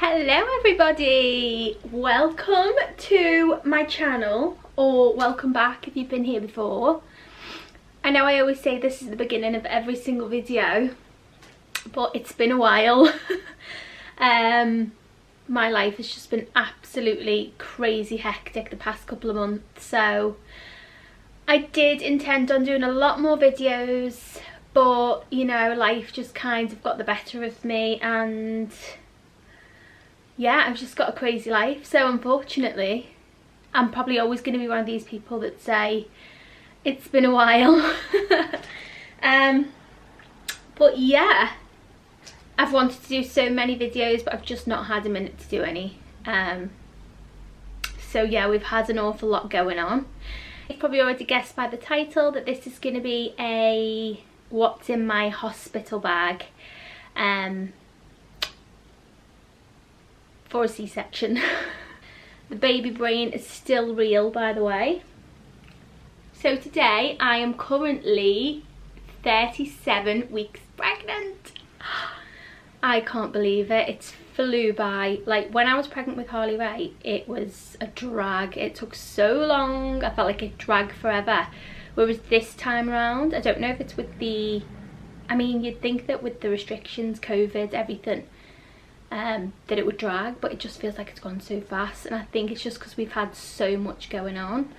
Hello everybody, welcome to my channel, or welcome back if you've been here before. I know I always say this is the beginning of every single video, but it's been a while. My life has just been absolutely crazy hectic the past couple of months, so I did intend on doing a lot more videos, but you know, life just kind of got the better of me, and yeah, I've just got a crazy life. So unfortunately, I'm probably always going to be one of these people that say it's been a while. But yeah, I've wanted to do so many videos, but I've just not had a minute to do any. So yeah, we've had an awful lot going on. You've probably already guessed by the title that this is going to be a what's in my hospital bag for a C-section. The baby brain is still real, by the way. So today I am currently 37 weeks pregnant. I can't believe it. It's flew by. Like, when I was pregnant with Harley Ray, it was a drag. It took so long. I felt like it dragged forever. Whereas this time around, I don't know if it's with the, I mean, you'd think that with the restrictions, COVID, everything, that it would drag, but it just feels like it's gone so fast, and I think it's just because we've had so much going on.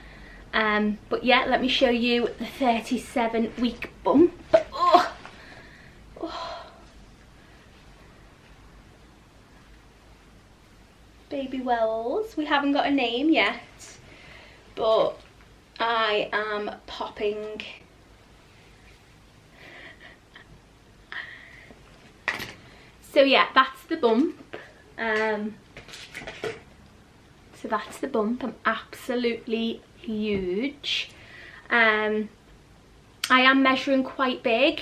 But yeah, let me show you the 37-week bump. Oh. Oh. Baby Wells. We haven't got a name yet, but I am popping. So yeah, that's the bump. So that's the bump. I'm absolutely huge. I am measuring quite big.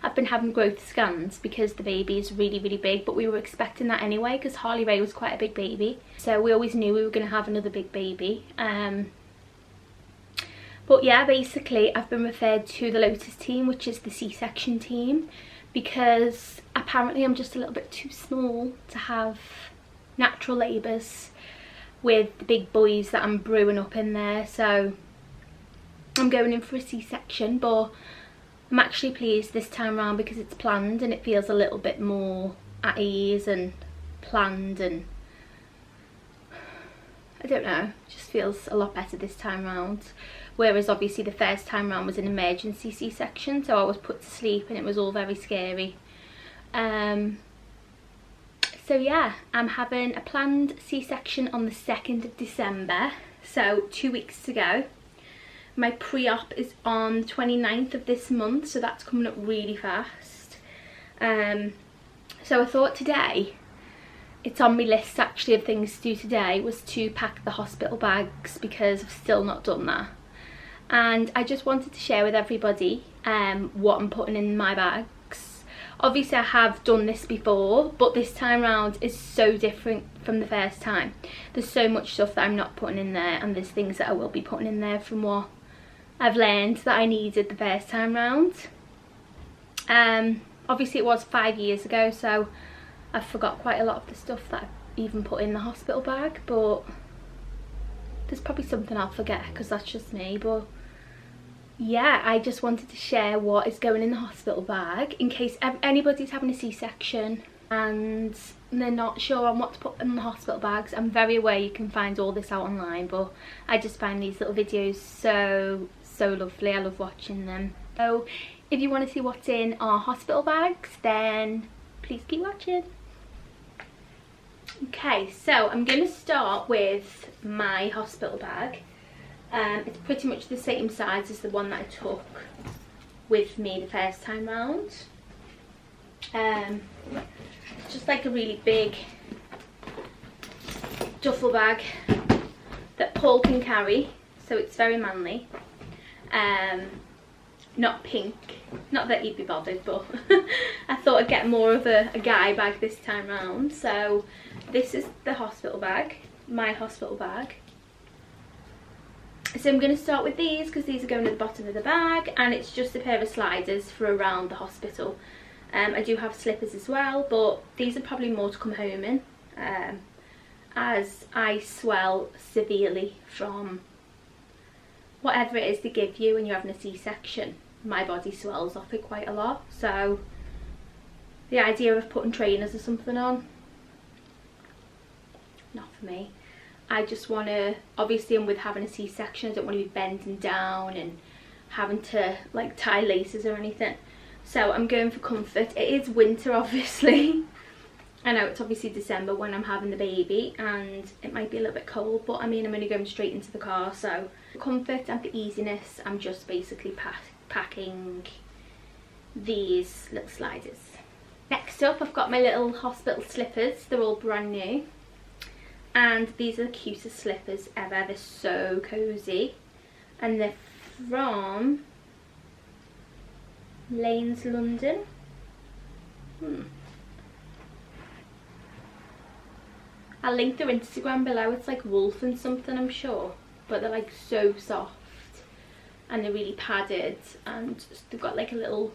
I've been having growth scans because the baby is really big, but we were expecting that anyway because Harley Ray was quite a big baby, so we always knew we were going to have another big baby. But yeah, basically I've been referred to the Lotus team, which is the C-section team, because apparently I'm just a little bit too small to have natural labours with the big boys that I'm brewing up in there. So I'm going in for a C-section, but I'm actually pleased this time around because it's planned and it feels a little bit more at ease and planned, and I don't know, it just feels a lot better this time around. Whereas obviously the first time round was an emergency C-section, so I was put to sleep and it was all very scary. So yeah, I'm having a planned C-section on the 2nd of December, so 2 weeks to go. My pre-op is on the 29th of this month, so that's coming up really fast. So I thought today, it's on my list actually of things to do today, was to pack the hospital bags, because I've still not done that. And I just wanted to share with everybody what I'm putting in my bags. Obviously I have done this before, but this time round is so different from the first time. There's so much stuff that I'm not putting in there, and there's things that I will be putting in there from what I've learned that I needed the first time round. Obviously it was 5 years ago, so I've forgot quite a lot of the stuff that I've even put in the hospital bag, but there's probably something I'll forget because that's just me. But yeah, I just wanted to share what is going in the hospital bag in case anybody's having a C-section and they're not sure on what to put in the hospital bags. I'm very aware you can find all this out online, but I just find these little videos so lovely. I love watching them. So if you want to see what's in our hospital bags, then please keep watching. Okay, so I'm going to start with my hospital bag. It's pretty much the same size as the one that I took with me the first time round. It's just like a really big duffel bag that Paul can carry, so it's very manly. Not pink, not that he'd be bothered, but I thought I'd get more of a guy bag this time round. So this is the hospital bag, my hospital bag. So I'm going to start with these because these are going at the bottom of the bag, and it's just a pair of sliders for around the hospital. I do have slippers as well, but these are probably more to come home in. as I swell severely from whatever it is they give you when you're having a C-section. My body swells off it quite a lot, so the idea of putting trainers or something on, not for me. I just want to, obviously I'm with having a C-section, I don't want to be bending down and having to like tie laces or anything. So I'm going for comfort. It is winter obviously. I know it's obviously December when I'm having the baby and it might be a little bit cold, but I mean I'm only going straight into the car, so for comfort and for easiness I'm just basically packing these little sliders. Next up I've got my little hospital slippers. They're all brand new and these are the cutest slippers ever. They're so cozy and they're from Lanes London. I'll link their Instagram below. It's like wolf and something, I'm sure, but they're like so soft and they're really padded and they've got like a little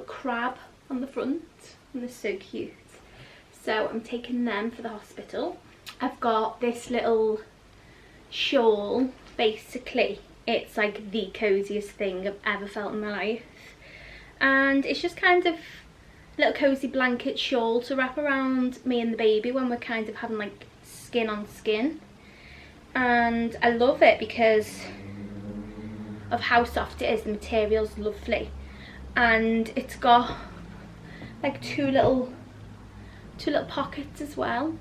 crab on the front and they're so cute. So I'm taking them for the hospital. I've got this little shawl. Basically it's like the coziest thing I've ever felt in my life, and it's just kind of little cozy blanket shawl to wrap around me and the baby when we're kind of having like skin on skin. And I love it because of how soft it is. The material's lovely and it's got like two little pockets as well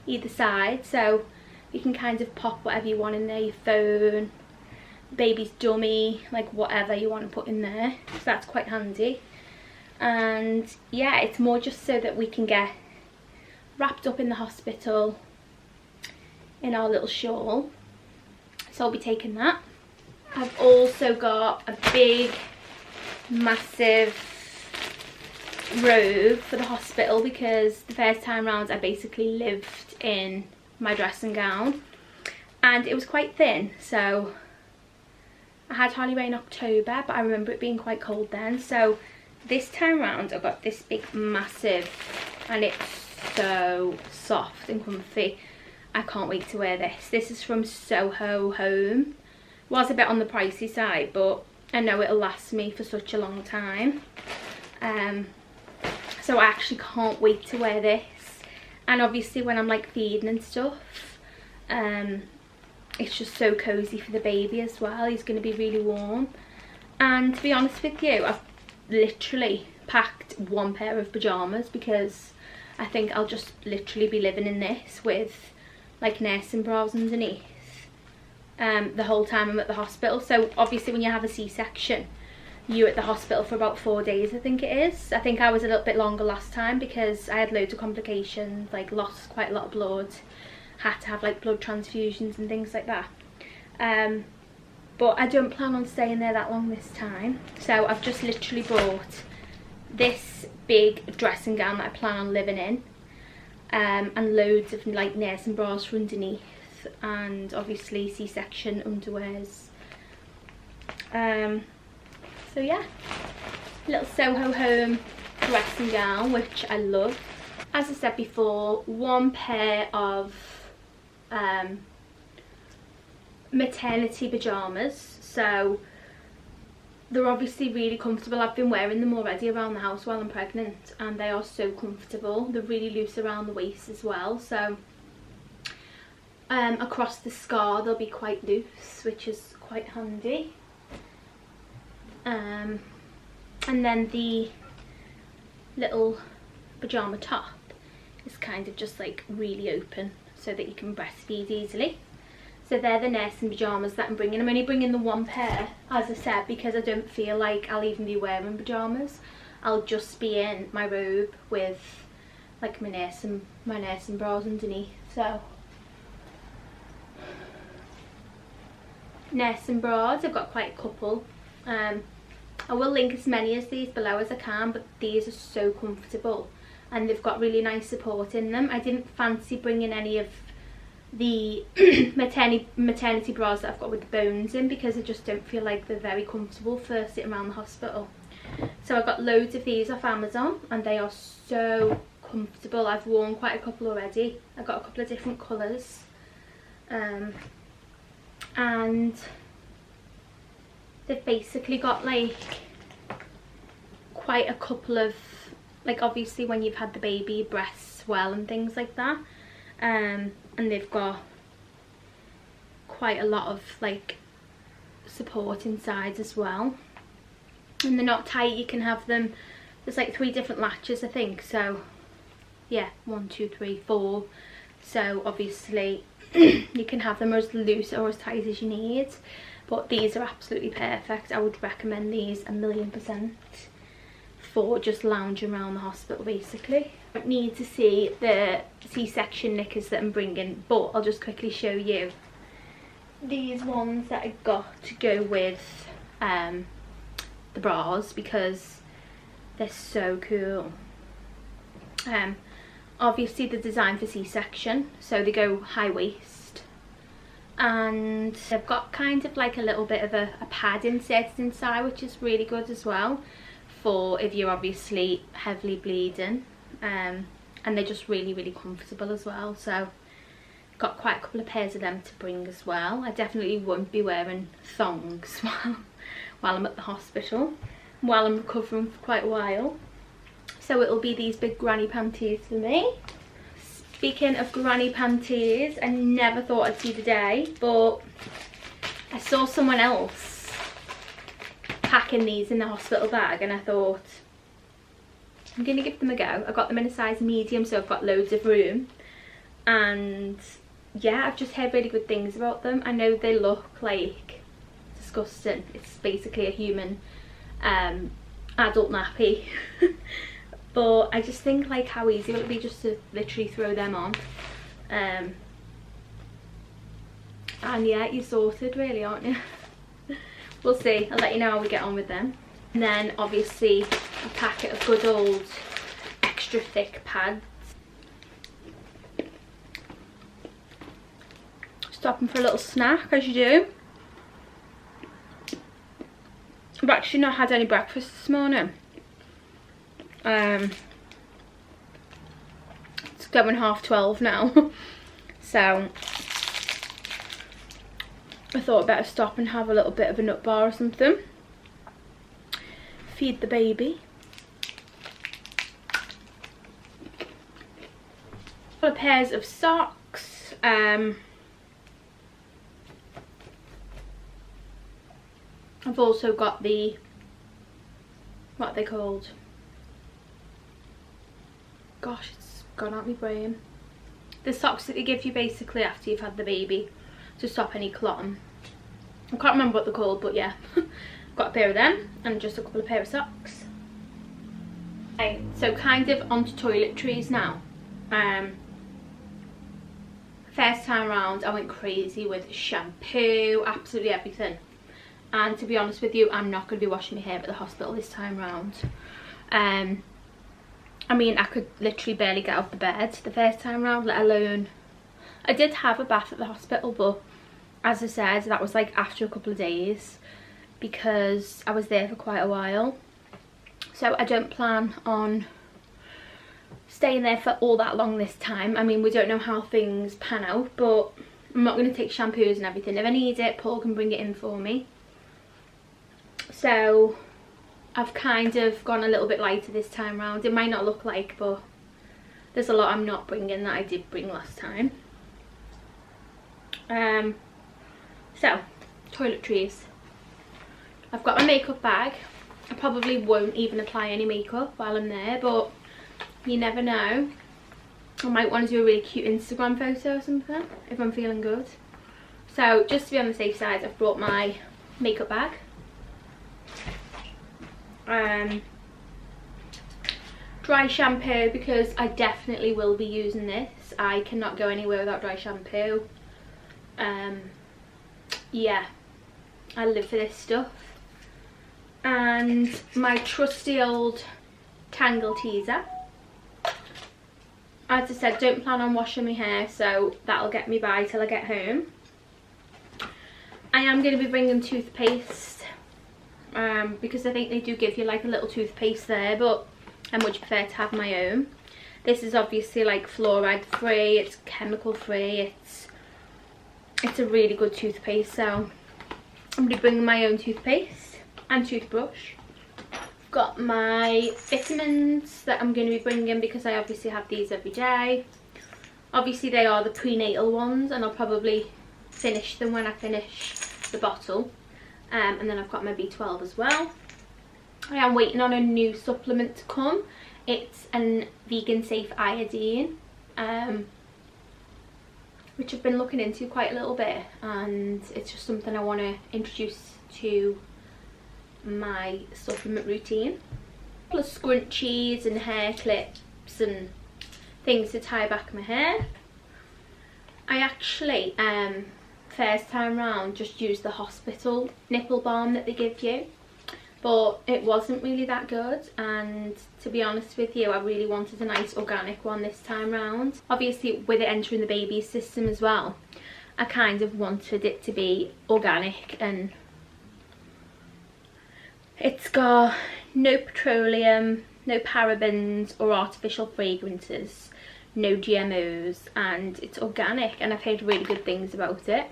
either side, so you can kind of pop whatever you want in there, your phone, baby's dummy, like whatever you want to put in there, so that's quite handy. And yeah, it's more just so that we can get wrapped up in the hospital in our little shawl, so I'll be taking that. I've also got a big massive robe for the hospital because the first time round I basically lived in my dressing gown and it was quite thin, so I had Harley-Ray in October, but I remember it being quite cold then. So this time round I got this big massive and it's so soft and comfy. I can't wait to wear this. This is from Soho Home. Was a bit on the pricey side, but I know it'll last me for such a long time. So I actually can't wait to wear this. And obviously when I'm like feeding and stuff, it's just so cozy for the baby as well. He's going to be really warm. And to be honest with you, I've literally packed one pair of pyjamas because I think I'll just literally be living in this with like nursing bras underneath the whole time I'm at the hospital. So obviously when you have a C-section, you're at the hospital for about 4 days, I think it is. I think I was a little bit longer last time because I had loads of complications, like lost quite a lot of blood, had to have like blood transfusions and things like that. But I don't plan on staying there that long this time, so I've just literally bought this big dressing gown that I plan on living in, and loads of like nursing bras for underneath, and obviously C-section underwears. So yeah, little Soho Home dressing gown, which I love. As I said before, one pair of maternity pyjamas, so they're obviously really comfortable. I've been wearing them already around the house while I'm pregnant and they are so comfortable. They're really loose around the waist as well, so across the scar they'll be quite loose, which is quite handy. And then the little pyjama top is kind of just like really open so that you can breastfeed easily. So they're the nursing pyjamas that I'm bringing. I'm only bringing the one pair, as I said, because I don't feel like I'll even be wearing pyjamas. I'll just be in my robe with like my nursing bras underneath. So nursing bras, I've got quite a couple. I will link as many as these below as I can, but these are so comfortable and they've got really nice support in them. I didn't fancy bringing any of the maternity bras that I've got with the bones in because I just don't feel like they're very comfortable for sitting around the hospital. So I got loads of these off Amazon and they are so comfortable. I've worn quite a couple already. I've got a couple of different colours. And they've basically got like quite a couple of, like obviously when you've had the baby, your breasts swell and things like that. And they've got quite a lot of like support inside as well. And they're not tight, you can have them, there's like 3 different latches I think, so yeah, 1, 2, 3, 4. So obviously you can have them as loose or as tight as you need, but these are absolutely perfect. I would recommend these 1,000,000% for just lounging around the hospital basically. I don't need to see the C-section knickers that I'm bringing, but I'll just quickly show you these ones that I got to go with the bras because they're so cool. Obviously they're designed for C-section, so they go high waist, and they've got kind of like a little bit of a pad inserted inside, which is really good as well for if you're obviously heavily bleeding. And they're just really comfortable as well, so got quite a couple of pairs of them to bring as well. I definitely won't be wearing thongs while I'm at the hospital, while I'm recovering for quite a while. So it'll be these big granny panties for me. Speaking of granny panties, I never thought I'd see the day, but I saw someone else packing these in the hospital bag and I thought, I'm going to give them a go. I got them in a size medium, so I've got loads of room. And yeah, I've just heard really good things about them. I know they look like disgusting. It's basically a human adult nappy. But I just think like how easy it would be just to literally throw them on. And yeah, you're sorted really, aren't you? We'll see. I'll let you know how we get on with them. And then obviously a packet of good old extra thick pads. Stopping for a little snack as you do. I've actually not had any breakfast this morning. It's going 12:30 now. So I thought I'd better stop and have a little bit of a nut bar or something. Feed the baby. Couple of pairs of socks. I've also got the, what are they called? Gosh, it's gone out my brain. The socks that they give you basically after you've had the baby to stop any clotting. I can't remember what they're called, but yeah. Got a pair of them and just a couple of pair of socks. Okay, so kind of onto toiletries now. First time round I went crazy with shampoo, absolutely everything. And to be honest with you, I'm not going to be washing my hair at the hospital this time round. I mean, I could literally barely get out of the bed the first time round, let alone... I did have a bath at the hospital, but as I said, that was like after a couple of days because I was there for quite a while. So I don't plan on staying there for all that long this time. I mean, we don't know how things pan out, but I'm not going to take shampoos and everything. If I need it, Paul can bring it in for me. So I've kind of gone a little bit lighter this time round. It might not look like, but there's a lot I'm not bringing that I did bring last time. So toiletries. I've got my makeup bag. I probably won't even apply any makeup while I'm there, but you never know. I might want to do a really cute Instagram photo or something if I'm feeling good. So just to be on the safe side, I've brought my makeup bag. Dry shampoo, because I definitely will be using this. I cannot go anywhere without dry shampoo. Yeah, I live for this stuff. And my trusty old Tangle teaser. As I said, don't plan on washing my hair, so that'll get me by till I get home. I am going to be bringing toothpaste. Because I think they do give you like a little toothpaste there, but I much prefer to have my own. This is obviously like fluoride free, it's chemical free, it's a really good toothpaste. So I'm going to be bringing my own toothpaste and toothbrush. I've got my vitamins that I'm going to be bringing because I obviously have these every day. Obviously they are the prenatal ones, and I'll probably finish them when I finish the bottle. And then I've got my B12 as well. I am waiting on a new supplement to come. It's an vegan safe iodine, which I've been looking into quite a little bit, and it's just something I want to introduce to my supplement routine. Plus scrunchies and hair clips and things to tie back my hair. I actually first time round just used the hospital nipple balm that they give you, but it wasn't really that good, and to be honest with you, I really wanted a nice organic one this time round. Obviously with it entering the baby's system as well, I kind of wanted it to be organic, and it's got no petroleum, no parabens or artificial fragrances, no GMOs, and it's organic, and I've heard really good things about it.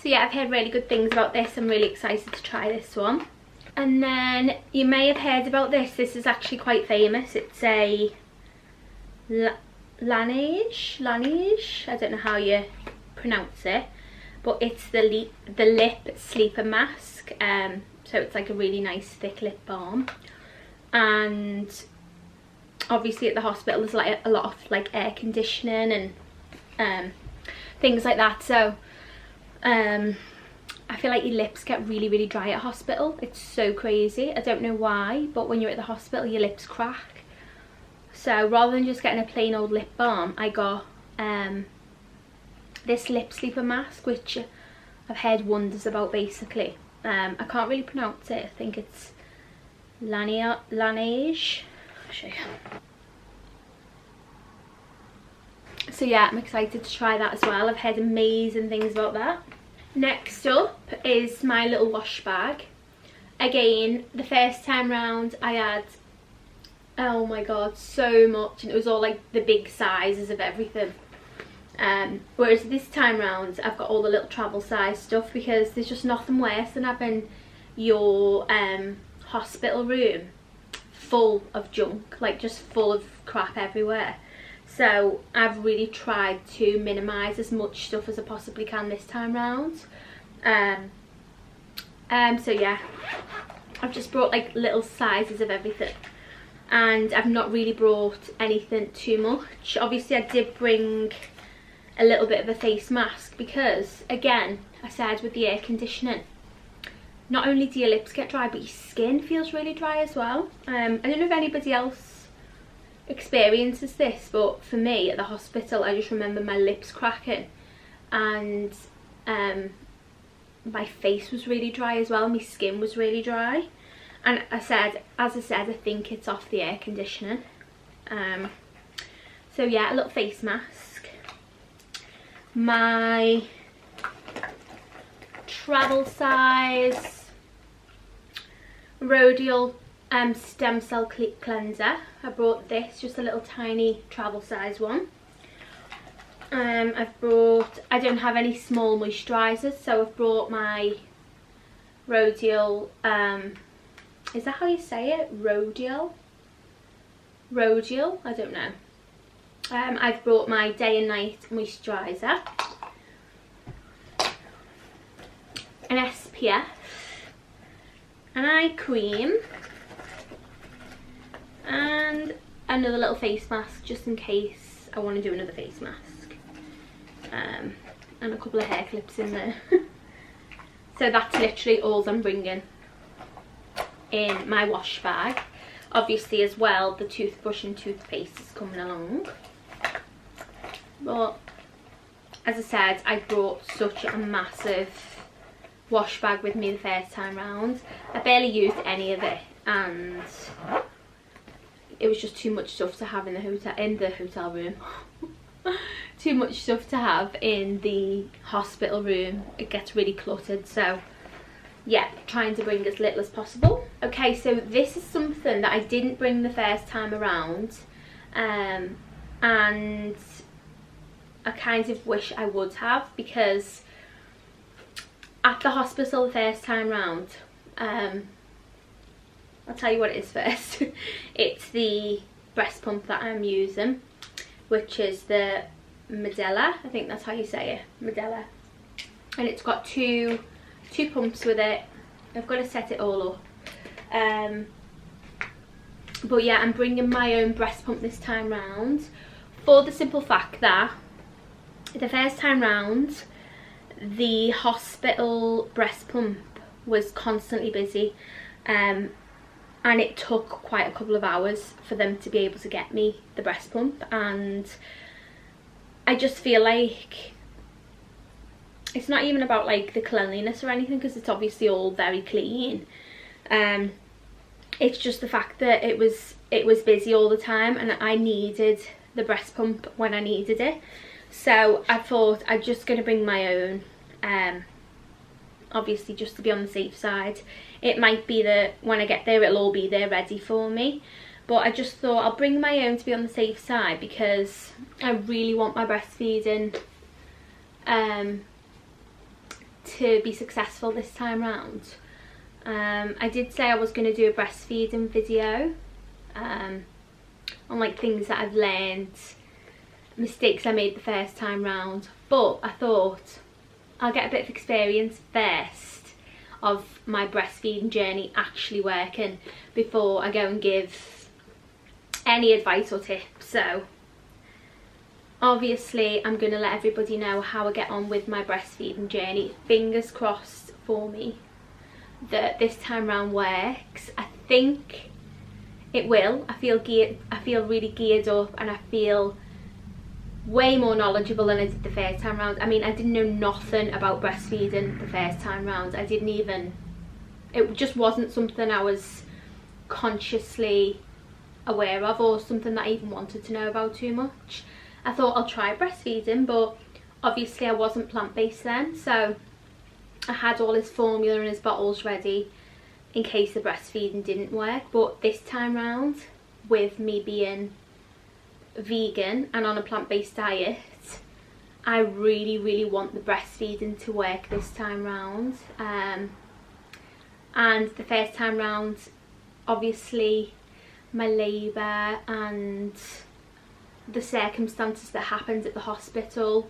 So yeah, I've heard really good things about this. I'm really excited to try this one. And then you may have heard about this. This is actually quite famous. It's a Laneige. I don't know how you pronounce it, but it's the lip sleeper mask. So it's like a really nice thick lip balm. And obviously at the hospital there's like a lot of like air conditioning and things like that, so I feel like your lips get really dry at hospital. It's so crazy, I don't know why, but when you're at the hospital your lips crack. So rather than just getting a plain old lip balm, I got this lip sleeper mask, which I've heard wonders about basically. I can't really pronounce it. I think it's Laneige. I'll show you. So yeah, I'm excited to try that as well. I've heard amazing things about that. Next up is my little wash bag. Again, the first time round I had, oh my god, so much, and it was all like the big sizes of everything. Whereas this time round I've got all the little travel size stuff, because there's just nothing worse than having your hospital room full of junk, like just full of crap everywhere. So I've really tried to minimise as much stuff as I possibly can this time round. So yeah, I've just brought like little sizes of everything, and I've not really brought anything too much. Obviously I did bring a little bit of a face mask because, again, I said with the air conditioning, not only do your lips get dry, but your skin feels really dry as well. I don't know if anybody else experiences this, but for me at the hospital I just remember my lips cracking, and my face was really dry as well, my skin was really dry, and as I said, I think it's off the air conditioning. So yeah, a little face mask, my travel size Rodial stem cell cleanser. I brought this, just a little tiny travel size one. I don't have any small moisturisers, so I've brought my Rodial, is that how you say it? Rodial, I don't know. I've brought my day and night moisturiser, an SPF, an eye cream, and another little face mask just in case I want to do another face mask, and a couple of hair clips in there. So that's literally all I'm bringing in my wash bag. Obviously as well, the toothbrush and toothpaste is coming along, but as I said, I brought such a massive wash bag with me the first time round. I barely used any of it, and it was just too much stuff to have in the hotel room. Too much stuff to have in the hospital room. It gets really cluttered, so yeah, trying to bring as little as possible. Okay, so this is something that I didn't bring the first time around, and I kind of wish I would have, because at the hospital the first time round, I'll tell you what it is first. It's the breast pump that I'm using, which is the Medela, I think that's how you say it, Medela. And it's got two pumps with it. I've got to set it all up. But yeah, I'm bringing my own breast pump this time round, for the simple fact that the first time round the hospital breast pump was constantly busy, and it took quite a couple of hours for them to be able to get me the breast pump. And I just feel like it's not even about like the cleanliness or anything, because it's obviously all very clean. It's just the fact that it was busy all the time, and I needed the breast pump when I needed it. So I thought I'm just going to bring my own, obviously just to be on the safe side. It might be that when I get there it'll all be there ready for me, but I just thought I'll bring my own to be on the safe side, because I really want my breastfeeding to be successful this time round. I did say I was going to do a breastfeeding video on like things that I've learned, mistakes I made the first time round, but I thought I'll get a bit of experience first of my breastfeeding journey actually working before I go and give any advice or tips. So obviously I'm going to let everybody know how I get on with my breastfeeding journey. Fingers crossed for me that this time round works. I think it will. I feel really geared up, and I feel way more knowledgeable than I did the first time round. I mean, I didn't know nothing about breastfeeding the first time round. It just wasn't something I was consciously aware of, or something that I even wanted to know about too much. I thought I'll try breastfeeding, but obviously I wasn't plant-based then, so I had all his formula and his bottles ready in case the breastfeeding didn't work. But this time round, with me being vegan and on a plant-based diet, I really want the breastfeeding to work this time round. And the first time round, obviously my labour and the circumstances that happened at the hospital,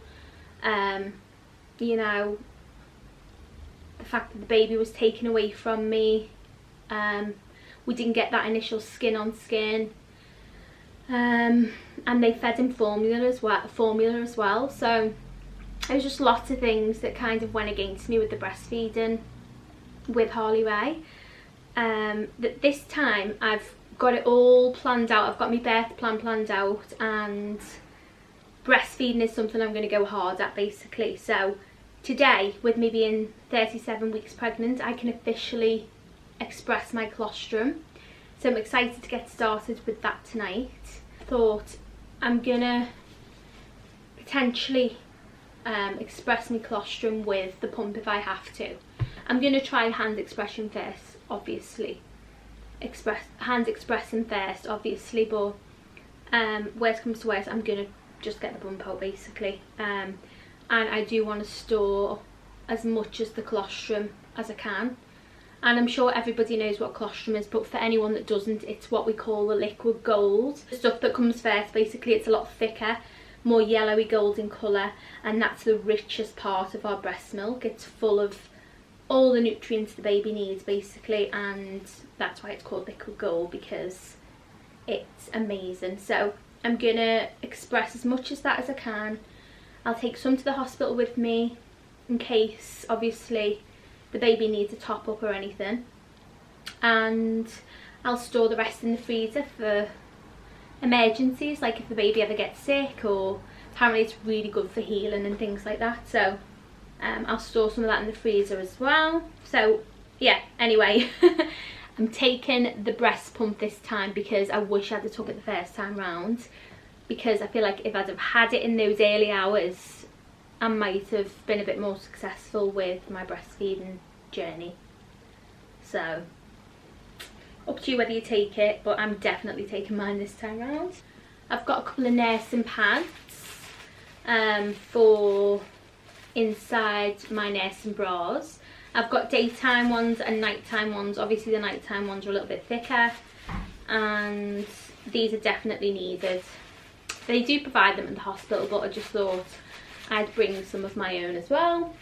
you know, the fact that the baby was taken away from me, we didn't get that initial skin on skin, and they fed him formula as well, so there was just lots of things that kind of went against me with the breastfeeding with Harley Ray. That this time I've got it all planned out. I've got my birth plan planned out, and breastfeeding is something I'm going to go hard at basically. So today, with me being 37 weeks pregnant, I can officially express my colostrum, so I'm excited to get started with that tonight. Thought I'm gonna potentially express my colostrum with the pump if I have to. I'm gonna try hand expression first, obviously. Hand expressing first, obviously, but worst comes to worst, I'm gonna just get the pump out basically. And I do want to store as much as the colostrum as I can. And I'm sure everybody knows what colostrum is, but for anyone that doesn't, it's what we call the liquid gold. The stuff that comes first, basically, it's a lot thicker, more yellowy gold in colour, and that's the richest part of our breast milk. It's full of all the nutrients the baby needs basically, and that's why it's called liquid gold, because it's amazing. So I'm gonna express as much as that as I can. I'll take some to the hospital with me in case obviously the baby needs a top up or anything, and I'll store the rest in the freezer for emergencies, like if the baby ever gets sick, or apparently it's really good for healing and things like that. So I'll store some of that in the freezer as well. So yeah, anyway, I'm taking the breast pump this time because I wish I'd have took it the first time round, because I feel like if I'd have had it in those early hours, I might have been a bit more successful with my breastfeeding journey. so up to you whether you take it, but I'm definitely taking mine this time round. I've got a couple of nursing pads for inside my nursing bras. I've got daytime ones and nighttime ones. Obviously the nighttime ones are a little bit thicker, and these are definitely needed. They do provide them in the hospital, but I just thought I'd bring some of my own as well,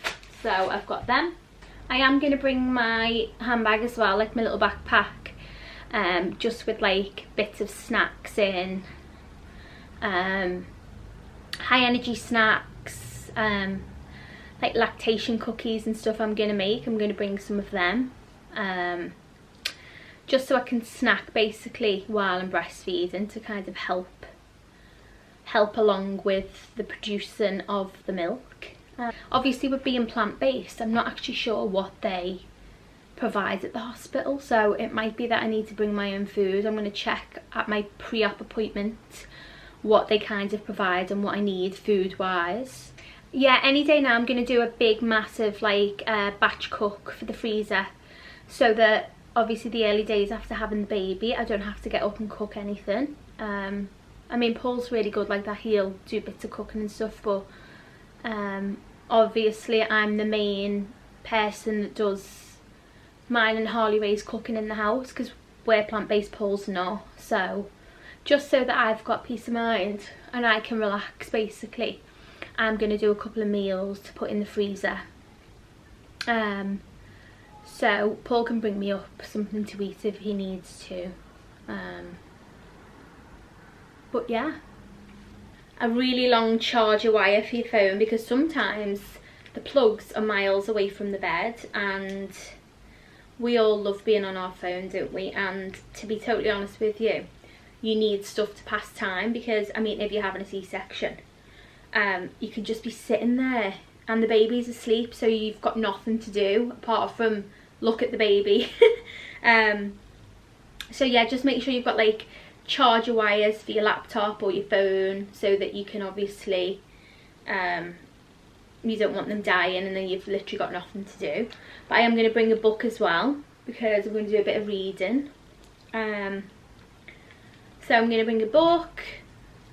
so I've got them. I am going to bring my handbag as well, like my little backpack, just with like bits of snacks in, high energy snacks, like lactation cookies and stuff I'm going to make. I'm going to bring some of them, just so I can snack basically while I'm breastfeeding, to kind of help along with the producing of the milk. Obviously with being plant-based, I'm not actually sure what they provide at the hospital, so it might be that I need to bring my own food. I'm going to check at my pre-op appointment what they kind of provide and what I need food wise. Yeah, any day now I'm going to do a big massive like batch cook for the freezer, so that obviously the early days after having the baby I don't have to get up and cook anything. I mean, Paul's really good like that, he'll do bits of cooking and stuff, but obviously I'm the main person that does mine and Harley Ray's cooking in the house, because we're plant-based, Paul's not. So just so that I've got peace of mind and I can relax basically, I'm going to do a couple of meals to put in the freezer, so Paul can bring me up something to eat if he needs to. But yeah, a really long charger wire for your phone, because sometimes the plugs are miles away from the bed, and we all love being on our phone, don't we? And to be totally honest with you, you need stuff to pass time, because I mean, if you're having a C-section, you can just be sitting there and the baby's asleep, so you've got nothing to do apart from look at the baby. So yeah, just make sure you've got like charger wires for your laptop or your phone, so that you can obviously you don't want them dying and then you've literally got nothing to do. But I am going to bring a book as well, because I'm going to do a bit of reading. So I'm going to bring a book,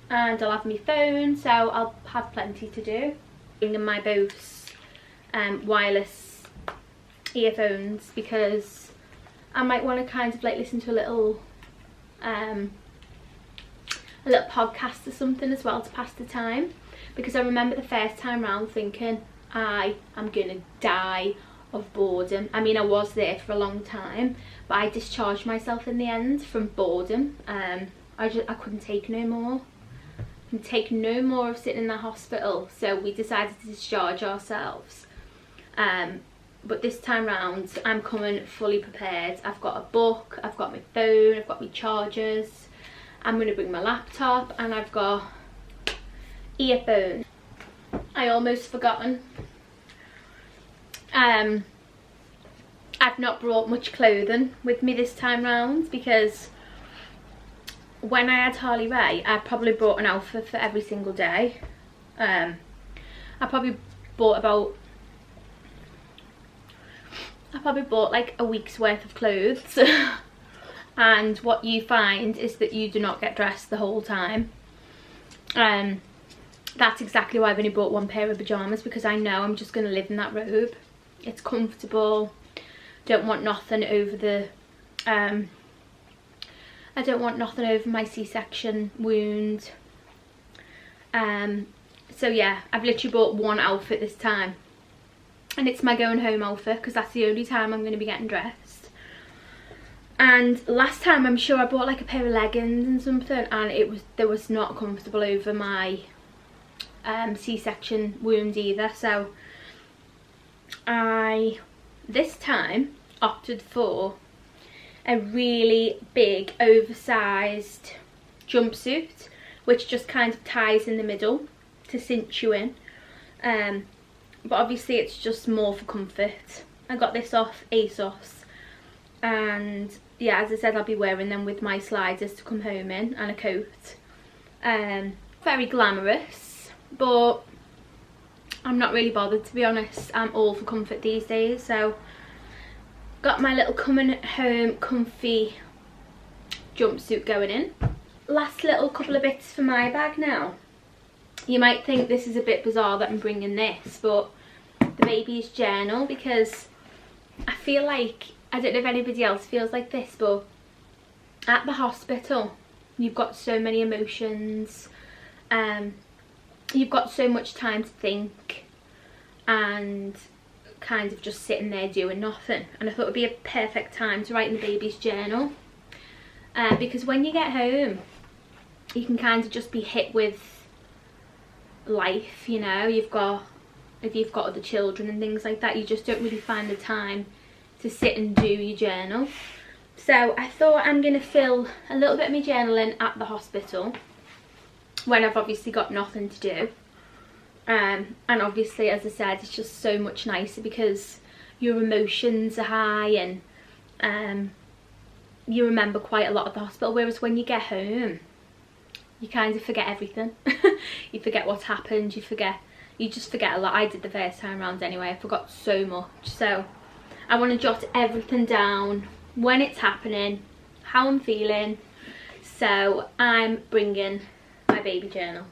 and I'll have my phone, so I'll have plenty to do. Bringing my Bose wireless earphones, because I might want to kind of like listen to a little podcast or something as well to pass the time, because I remember the first time round thinking I am gonna die of boredom. I mean, I was there for a long time, but I discharged myself in the end from boredom. I couldn't take no more. I couldn't take no more of sitting in the hospital, so we decided to discharge ourselves. But this time round I'm coming fully prepared. I've got a book, I've got my phone, I've got my chargers, I'm going to bring my laptop, and I've got earphones. I almost forgotten. I've not brought much clothing with me this time round, because when I had Harley Ray I probably brought an outfit for every single day. I probably bought like a week's worth of clothes. And what you find is that you do not get dressed the whole time. That's exactly why I've only bought one pair of pyjamas, because I know I'm just going to live in that robe. It's comfortable. Don't want nothing over the I don't want nothing over my C-section wound. So yeah, I've literally bought one outfit this time, and it's my going home outfit, because that's the only time I'm going to be getting dressed. And last time I'm sure I bought like a pair of leggings and something, and they was not comfortable over my C-section wound either. So I this time opted for a really big oversized jumpsuit, which just kind of ties in the middle to cinch you in, but obviously it's just more for comfort. I got this off ASOS, and yeah, as I said, I'll be wearing them with my sliders to come home in, and a coat. Very glamorous, but I'm not really bothered, to be honest. I'm all for comfort these days, so got my little coming home comfy jumpsuit going in. Last little couple of bits for my bag now. You might think this is a bit bizarre that I'm bringing this, but the baby's journal, because I feel like, I don't know if anybody else feels like this, but at the hospital you've got so many emotions, you've got so much time to think and kind of just sitting there doing nothing, and I thought it would be a perfect time to write in the baby's journal, because when you get home you can kind of just be hit with life, you know. If you've got other children and things like that, you just don't really find the time to sit and do your journal. So I thought I'm going to fill a little bit of my journaling at the hospital when I've obviously got nothing to do. And obviously, as I said, it's just so much nicer because your emotions are high and you remember quite a lot at the hospital, whereas when you get home you kind of forget everything. You forget what's happened, you just forget a lot. I did the first time round anyway, I forgot so much. So I want to jot everything down, when it's happening, how I'm feeling. So I'm bringing my baby journal.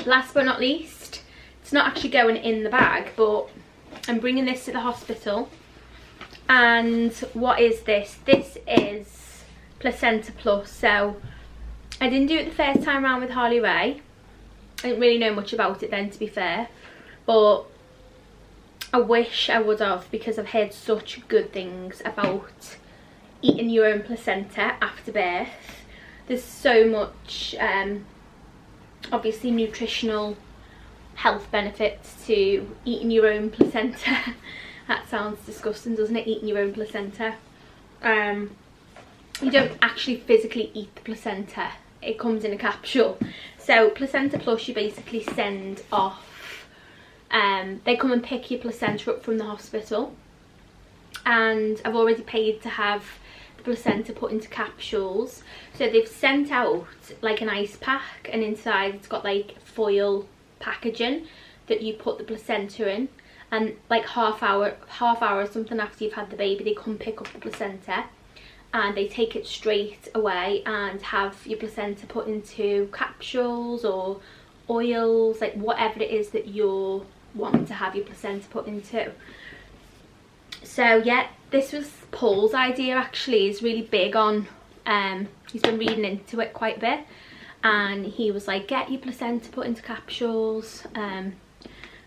Last but not least, it's not actually going in the bag, but I'm bringing this to the hospital. And what is this? This is Placenta Plus. So I didn't do it the first time around with Harley Ray. I didn't really know much about it then, to be fair, but I wish I would have, because I've heard such good things about eating your own placenta after birth. There's so much obviously nutritional health benefits to eating your own placenta. That sounds disgusting, doesn't it? Eating your own placenta. You don't actually physically eat the placenta, it comes in a capsule. So Placenta Plus, you basically send off, they come and pick your placenta up from the hospital, and I've already paid to have the placenta put into capsules. So they've sent out like an ice pack, and inside it's got like foil packaging that you put the placenta in, and like half hour or something after you've had the baby, they come pick up the placenta and they take it straight away and have your placenta put into capsules or oils, like whatever it is that you're wanting to have your placenta put into. So yeah, this was Paul's idea actually. He's really big on, he's been reading into it quite a bit, and he was like, get your placenta put into capsules.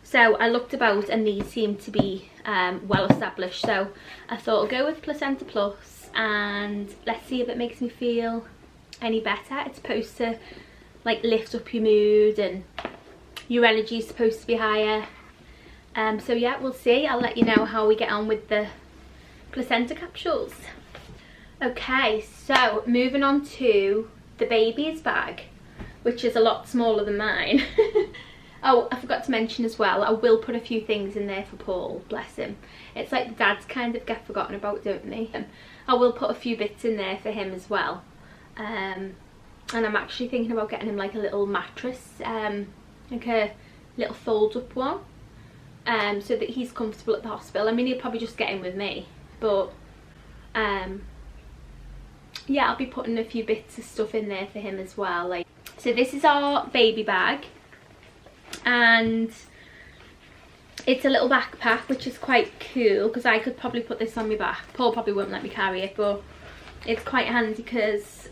So I looked about and these seem to be well established, so I thought I'll go with Placenta Plus and let's see if it makes me feel any better. It's supposed to like lift up your mood and your energy is supposed to be higher. So yeah, we'll see. I'll let you know how we get on with the placenta capsules. Okay, so moving on to the baby's bag, which is a lot smaller than mine. Oh, I forgot to mention as well, I will put a few things in there for Paul, bless him. It's like the dads kind of get forgotten about, don't they? I will put a few bits in there for him as well. And I'm actually thinking about getting him like a little mattress, like a little fold up one, so that he's comfortable at the hospital. I mean, he'll probably just get in with me, but yeah, I'll be putting a few bits of stuff in there for him as well. Like, so this is our baby bag, and it's a little backpack, which is quite cool because I could probably put this on my back. Paul probably won't let me carry it, but it's quite handy because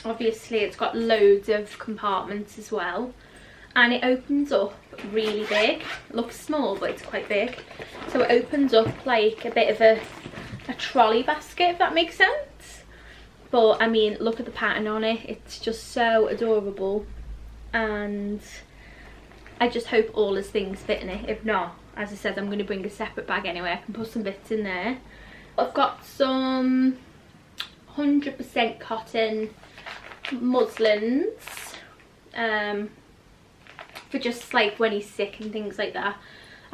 obviously it's got loads of compartments as well, and it opens up really big. It looks small, but it's quite big. So it opens up like a bit of a trolley basket, if that makes sense. But I mean, look at the pattern on it, it's just so adorable, and I just hope all his things fit in it. If not, as I said, I'm going to bring a separate bag anyway. I can put some bits in there. I've got some 100% cotton muslins for just like when he's sick and things like that.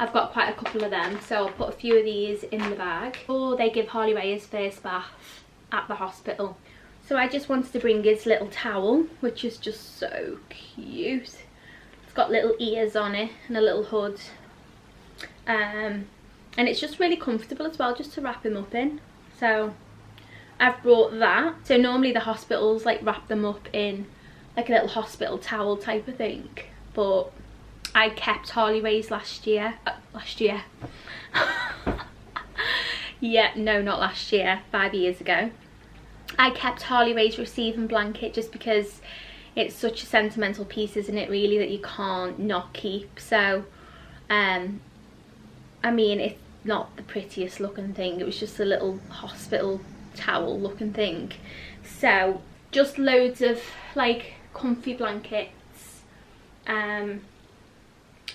I've got quite a couple of them, so I'll put a few of these in the bag. Or they give Harley Ray his first bath at the hospital. So I just wanted to bring his little towel, which is just so cute. It's got little ears on it and a little hood. And and it's just really comfortable as well, just to wrap him up in. So I've brought that. So normally the hospitals like wrap them up in like a little hospital towel type of thing, but I kept Harley Rae's last year. Yeah, no, not last year, 5 years ago. I kept Harley Rae's receiving blanket just because it's such a sentimental piece, isn't it, really, that you can't not keep. So I mean, it's not the prettiest looking thing, it was just a little hospital towel looking thing. So just loads of like comfy blankets to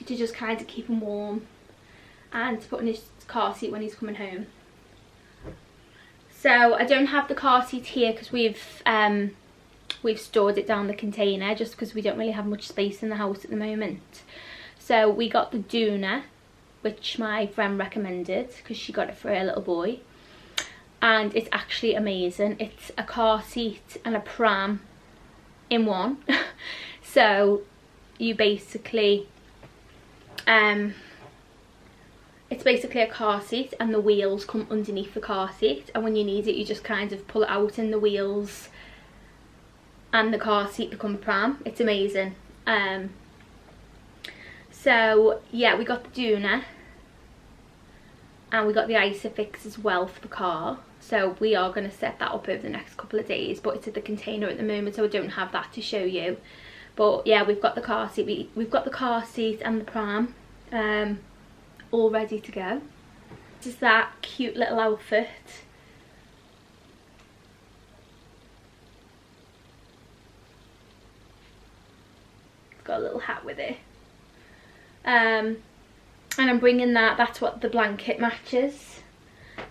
just kind of keep him warm, and to put in his car seat when he's coming home. So I don't have the car seat here because we've stored it down the container, just because we don't really have much space in the house at the moment. So we got the Doona, which my friend recommended because she got it for her little boy, and it's actually amazing. It's a car seat and a pram in one. So you basically it's basically a car seat, and the wheels come underneath the car seat, and when you need it you just kind of pull it out and the wheels and the car seat become a pram. It's amazing. So yeah, we got the Doona, and we got the Isofix as well for the car. So we are going to set that up over the next couple of days, but it's at the container at the moment, so I don't have that to show you. But yeah, we've got the car seat, we've got the car seat and the pram all ready to go. This is that cute little outfit. It's got a little hat with it. And I'm bringing that, that's what the blanket matches.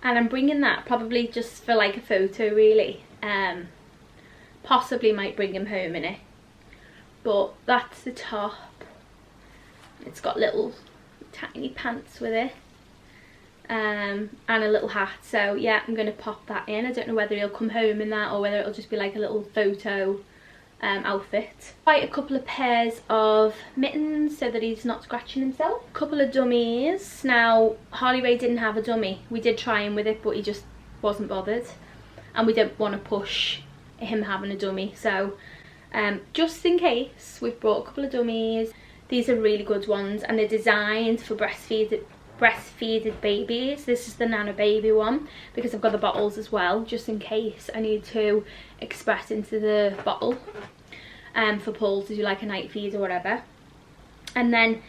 And I'm bringing that probably just for like a photo, really. Possibly might bring him home in it. But that's the top. It's got little tiny pants with it. And a little hat. So yeah, I'm going to pop that in. I don't know whether he'll come home in that or whether it'll just be like a little photo outfit. Quite a couple of pairs of mittens so that he's not scratching himself. A couple of dummies. Now Harley Rae didn't have a dummy. We did try him with it, but he just wasn't bothered, and we don't want to push him having a dummy. So just in case, we've brought a couple of dummies. These are really good ones, and they're designed for breastfeeded babies. This is the Nana Baby one because I've got the bottles as well, just in case I need to express into the bottle for Paul to do like a night feed or whatever. And then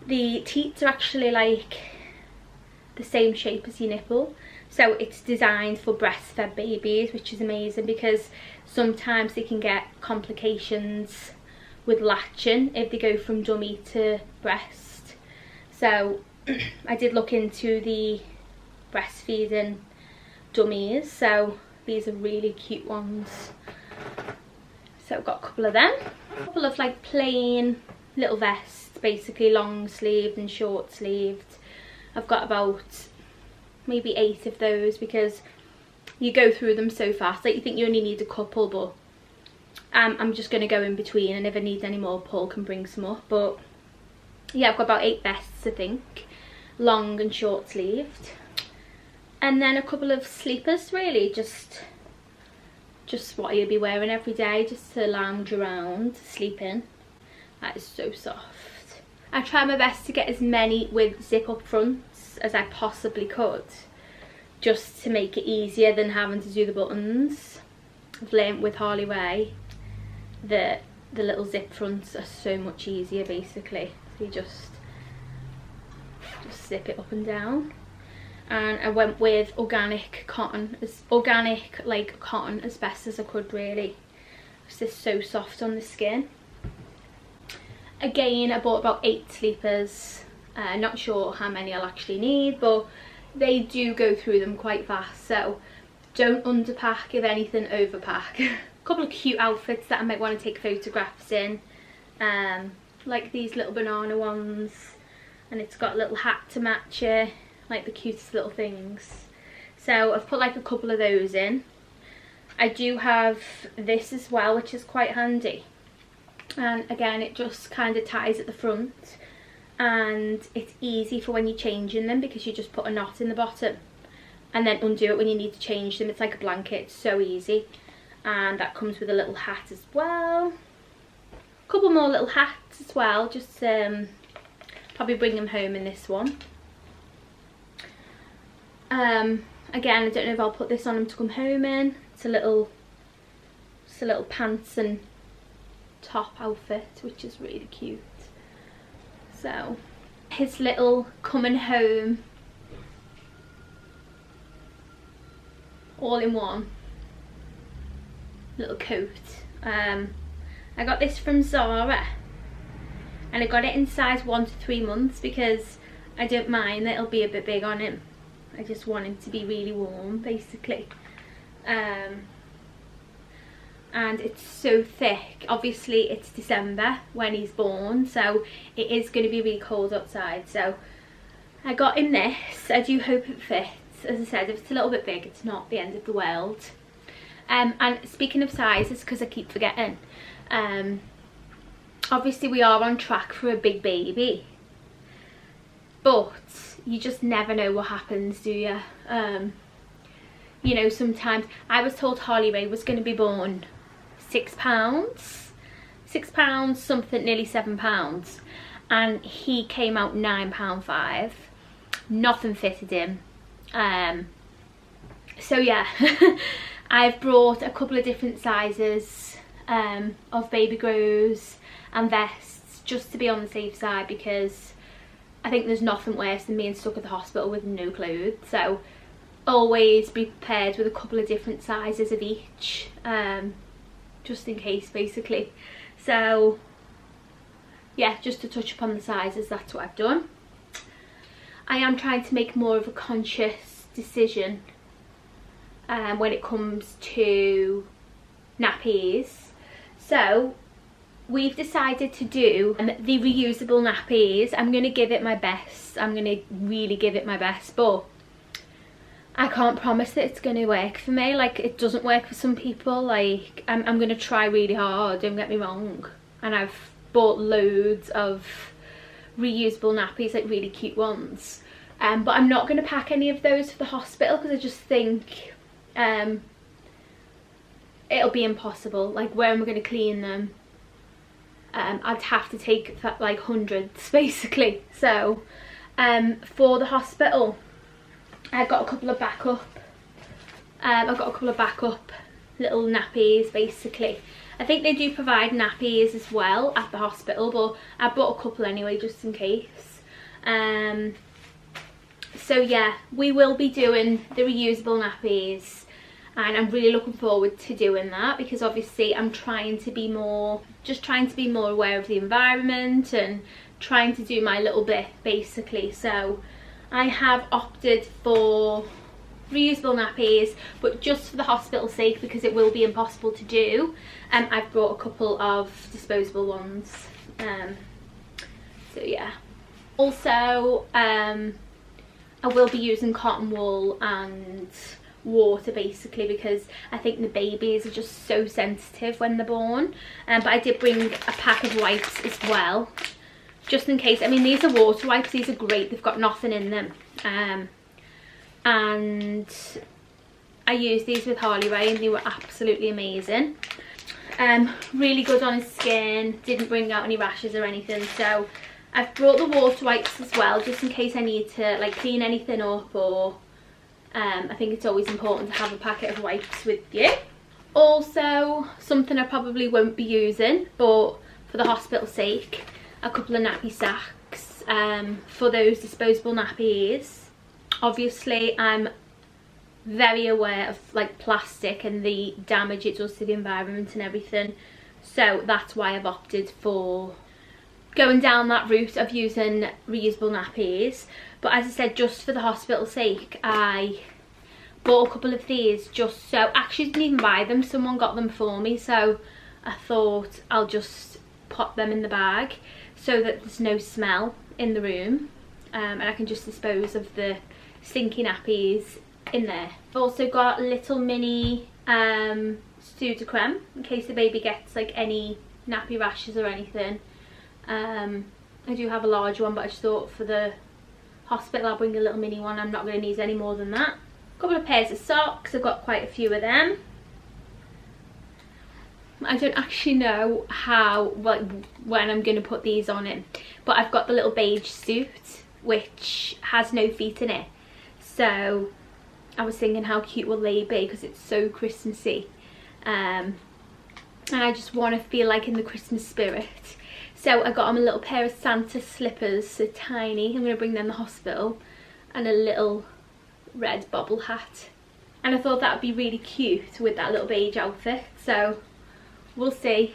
the teats are actually like the same shape as your nipple, so it's designed for breastfed babies, which is amazing because sometimes they can get complications with latching if they go from dummy to breast. So I did look into the breastfeeding dummies, so these are really cute ones. So I've got a couple of them. A couple of like plain little vests, basically long sleeved and short sleeved. I've got about maybe 8 of those because you go through them so fast. Like, you think you only need a couple, but I'm just going to go in between, and if I need any more, Paul can bring some up. But yeah, I've got about 8 vests, I think, long and short sleeved, and then a couple of sleepers, really just what you'll be wearing every day, just to lounge around, sleep in. That is so soft. I try my best to get as many with zip up fronts as I possibly could, just to make it easier than having to do the buttons. I've learnt with Harley Rae that the little zip fronts are so much easier, basically. So you just zip it up and down. And I went with organic cotton, like cotton, as best as I could, really. It's just so soft on the skin. Again, I bought about 8 sleepers. Not sure how many I'll actually need, but they do go through them quite fast, so don't underpack, if anything overpack. A couple of cute outfits that I might want to take photographs in, like these little banana ones, and it's got a little hat to match it, like the cutest little things. So I've put like a couple of those in. I do have this as well, which is quite handy, and again it just kind of ties at the front, and it's easy for when you're changing them because you just put a knot in the bottom and then undo it when you need to change them. It's like a blanket, it's so easy. And that comes with a little hat as well. A couple more little hats as well, just probably bring them home in this one. Again, I don't know if I'll put this on him to come home in. It's a little pants and top outfit, which is really cute. So his little coming home all in one little coat. I got this from Zara and I got it in size 1 to 3 months because I don't mind that it'll be a bit big on him. I just want him to be really warm basically. And it's so thick. Obviously it's December when he's born, so it is going to be really cold outside, so I got him this. I do hope it fits. As I said, if it's a little bit big, it's not the end of the world. And speaking of sizes, because I keep forgetting, obviously we are on track for a big baby, but you just never know what happens, do you? You know, sometimes I was told Harley Ray was going to be born £6 something, nearly £7, and he came out £9.5. Nothing fitted him. So yeah, I've brought a couple of different sizes of baby grows and vests just to be on the safe side, because I think there's nothing worse than being stuck at the hospital with no clothes. So always be prepared with a couple of different sizes of each, just in case basically. So yeah, just to touch upon the sizes, that's what I've done. I am trying to make more of a conscious decision when it comes to nappies. So we've decided to do the reusable nappies. I'm going to give it my best. I'm going to really give it my best, but I can't promise that it's going to work for me. Like, it doesn't work for some people. Like, I'm going to try really hard, don't get me wrong. And I've bought loads of reusable nappies, like really cute ones. But I'm not going to pack any of those for the hospital because I just think it'll be impossible. Like, where am I going to clean them? I'd have to take like hundreds basically. So for the hospital, I've got a couple of backup little nappies basically. I think they do provide nappies as well at the hospital, but I bought a couple anyway just in case. So yeah, we will be doing the reusable nappies, and I'm really looking forward to doing that because obviously I'm trying to be more aware of the environment and trying to do my little bit basically. So I have opted for reusable nappies, but just for the hospital's sake, because it will be impossible to do. I've brought a couple of disposable ones. So yeah. Also, I will be using cotton wool and water basically, because I think the babies are just so sensitive when they're born. But I did bring a pack of wipes as well, just in case. I mean, these are water wipes, these are great, they've got nothing in them. And I used these with Harley Ray and they were absolutely amazing. Really good on his skin, didn't bring out any rashes or anything. So I've brought the water wipes as well, just in case I need to like clean anything up, or I think it's always important to have a packet of wipes with you. Also, something I probably won't be using, but for the hospital's sake, a couple of nappy sacks for those disposable nappies. Obviously I'm very aware of like plastic and the damage it does to the environment and everything, so that's why I've opted for going down that route of using reusable nappies. But as I said, just for the hospital's sake, I bought a couple of these just so, actually didn't even buy them, someone got them for me, so I thought I'll just pop them in the bag so that there's no smell in the room, and I can just dispose of the stinky nappies in there. I've also got little mini Sudocrem in case the baby gets like any nappy rashes or anything. I do have a large one, but I just thought for the hospital I'll bring a little mini one. I'm not going to need any more than that. A couple of pairs of socks, I've got quite a few of them. I don't actually know how, like, when I'm going to put these on him, but I've got the little beige suit which has no feet in it, so I was thinking how cute will they be because it's so Christmassy, and I just want to feel like in the Christmas spirit. So I got him a little pair of Santa slippers, so tiny. I'm going to bring them to the hospital, and a little red bobble hat, and I thought that would be really cute with that little beige outfit, so we'll see.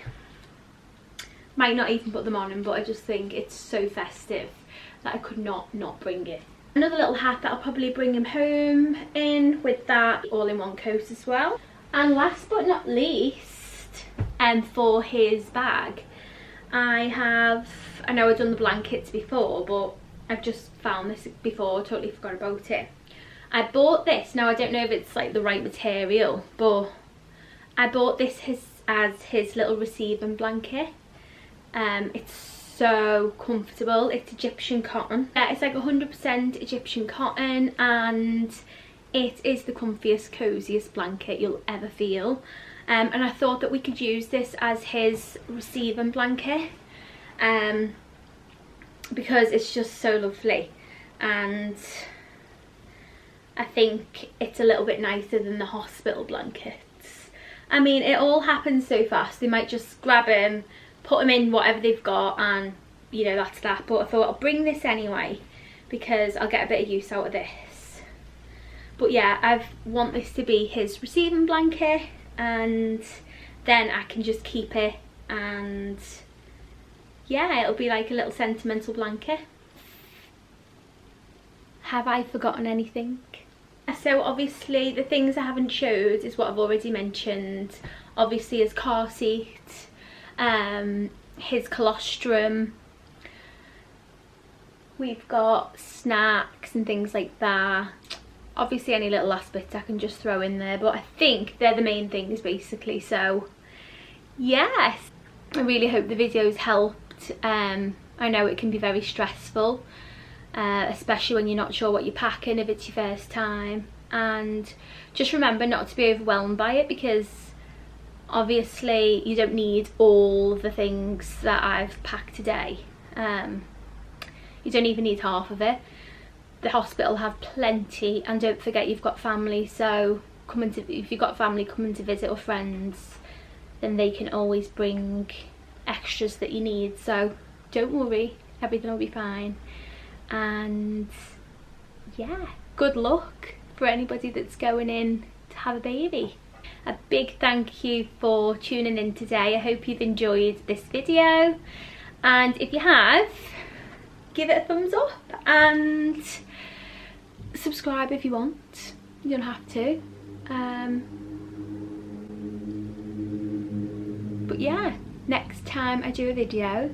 Might not even put them on him, but I just think it's so festive that I could not bring it. Another little hat that I'll probably bring him home in with that all-in-one coat as well. And last but not least, for his bag, I know I've done the blankets before, but I've just found this before, totally forgot about it. I bought this, now I don't know if it's like the right material, but I bought this as his little receiving blanket. It's so comfortable. It's Egyptian cotton. It's like 100% Egyptian cotton, and it is the comfiest, coziest blanket you'll ever feel. And I thought that we could use this as his receiving blanket, because it's just so lovely, and I think it's a little bit nicer than the hospital blankets. I mean, it all happens so fast. They might just grab him, put him in whatever they've got, and you know, that's that. But I thought I'll bring this anyway because I'll get a bit of use out of this. But yeah, I want this to be his receiving blanket, and then I can just keep it, and yeah, it'll be like a little sentimental blanket. Have I forgotten anything? So obviously the things I haven't showed is what I've already mentioned. Obviously his car seat, his colostrum, we've got snacks and things like that. Obviously any little last bits I can just throw in there, but I think they're the main things basically. So yes, I really hope the videos helped. I know it can be very stressful, especially when you're not sure what you're packing if it's your first time, and just remember not to be overwhelmed by it, because obviously you don't need all the things that I've packed today. You don't even need half of it. The hospital have plenty, and don't forget you've got family, so if you've got family coming to visit or friends, then they can always bring extras that you need, so don't worry, everything will be fine. And yeah, good luck for anybody that's going in to have a baby. A big thank you for tuning in today. I hope you've enjoyed this video, and if you have, give it a thumbs up and subscribe if you want. You don't have to. But yeah, next time I do a video,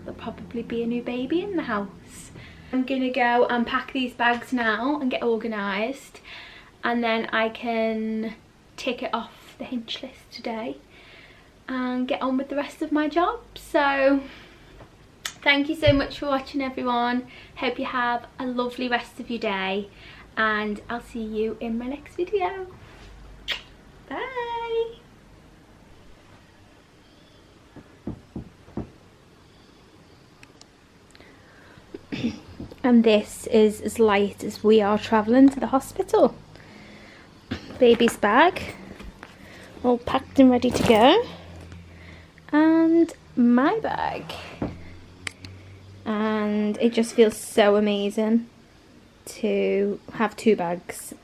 there'll probably be a new baby in the house. I'm gonna go and pack these bags now and get organised, and then I can take it off the hinge list today and get on with the rest of my job. So thank you so much for watching, everyone. Hope you have a lovely rest of your day, and I'll see you in my next video. Bye. And this is as light as we are travelling to the hospital. Baby's bag, all packed and ready to go, and my bag. And it just feels so amazing to have two bags